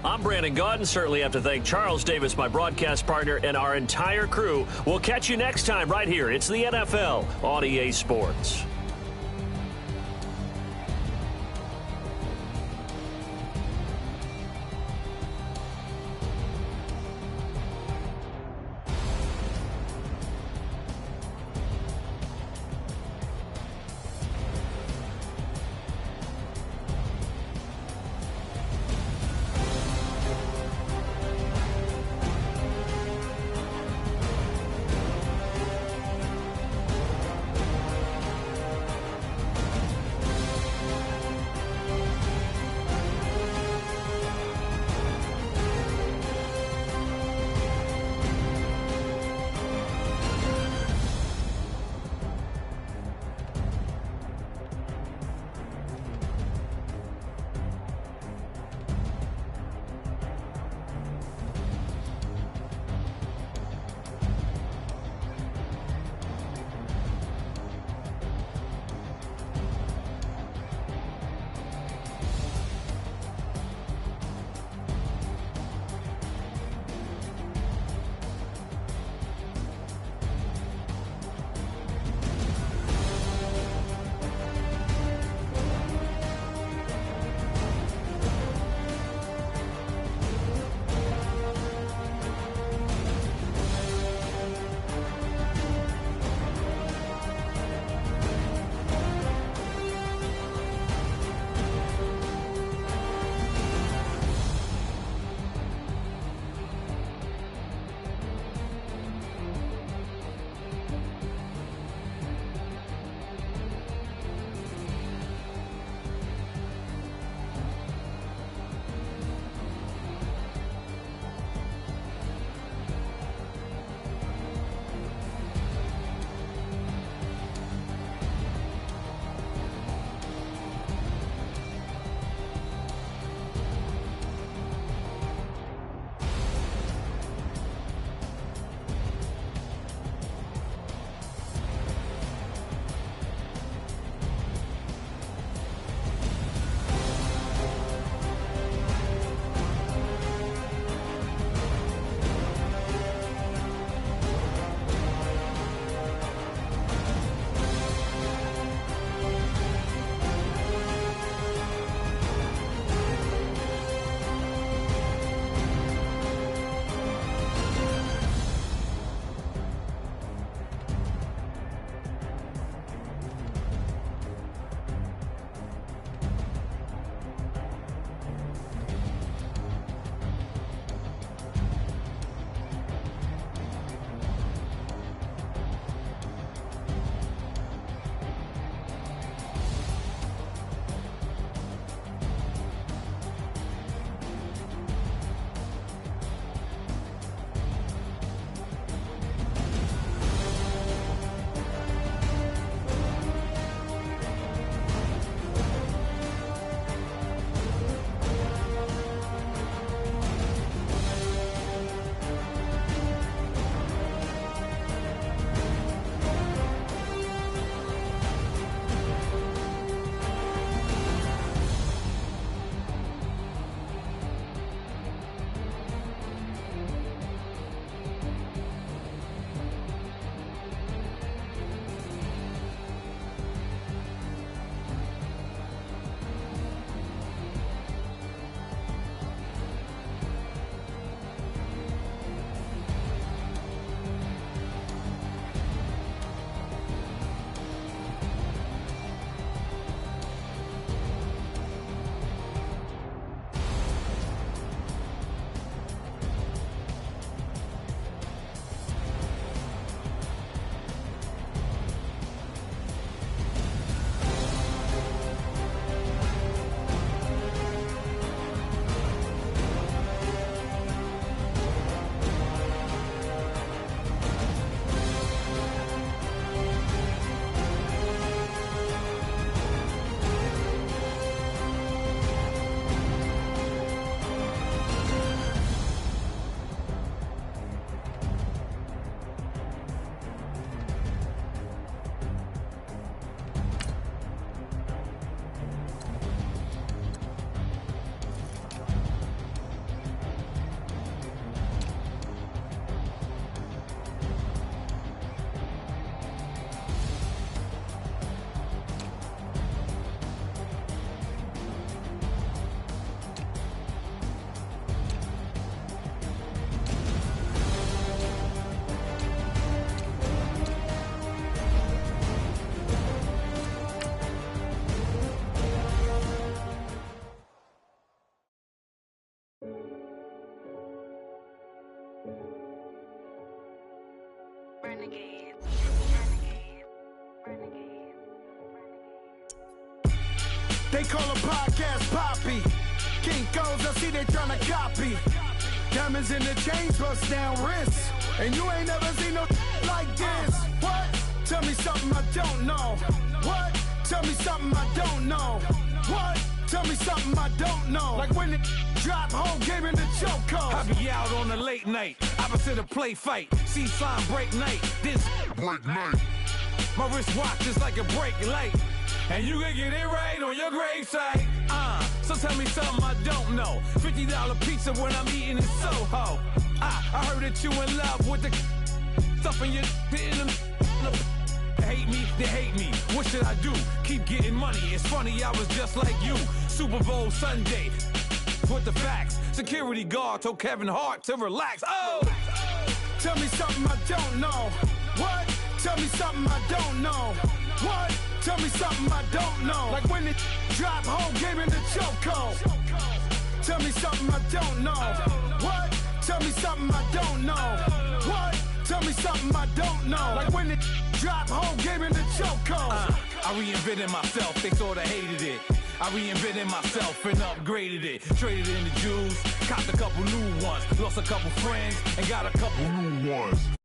I'm Brandon Gaudin. Certainly have to thank Charles Davis, my broadcast partner, and our entire crew. We'll catch you next time right here. It's the NFL on EA Sports. Renegades. They call a podcast Poppy. Kinkos, I see they tryna copy. Diamonds in the chains, bust down wrists. And you ain't never seen no like this. What? Tell me something I don't know. What? Tell me something I don't know. What? Tell me something I don't know. Like when it drop, whole game in the chokehold. I be out on a late night, opposite a play fight. See sign break night, this break night. My wristwatch is like a brake light. And you can get it right on your gravesite. So tell me something I don't know. $50 pizza when I'm eating in Soho. I heard that you in love with the stuff in your in them. Hate me, they hate me. What should I do? Keep getting money. It's funny, I was just like you. Super Bowl Sunday. With the facts. Security guard told Kevin Hart to relax. Oh! Tell me something I don't know. What? Tell me something I don't know. What? Tell me something I don't know. Like when it drop, whole game in the chokehold. Tell me something I don't know. What? Tell me something I don't know. What? Tell me something I don't know. Like when it drop, whole game in the chokehold. I reinvented myself, they sorta hated it. I reinvented myself and upgraded it. Traded in the Jews, copped a couple new ones. Lost a couple friends and got a couple new ones.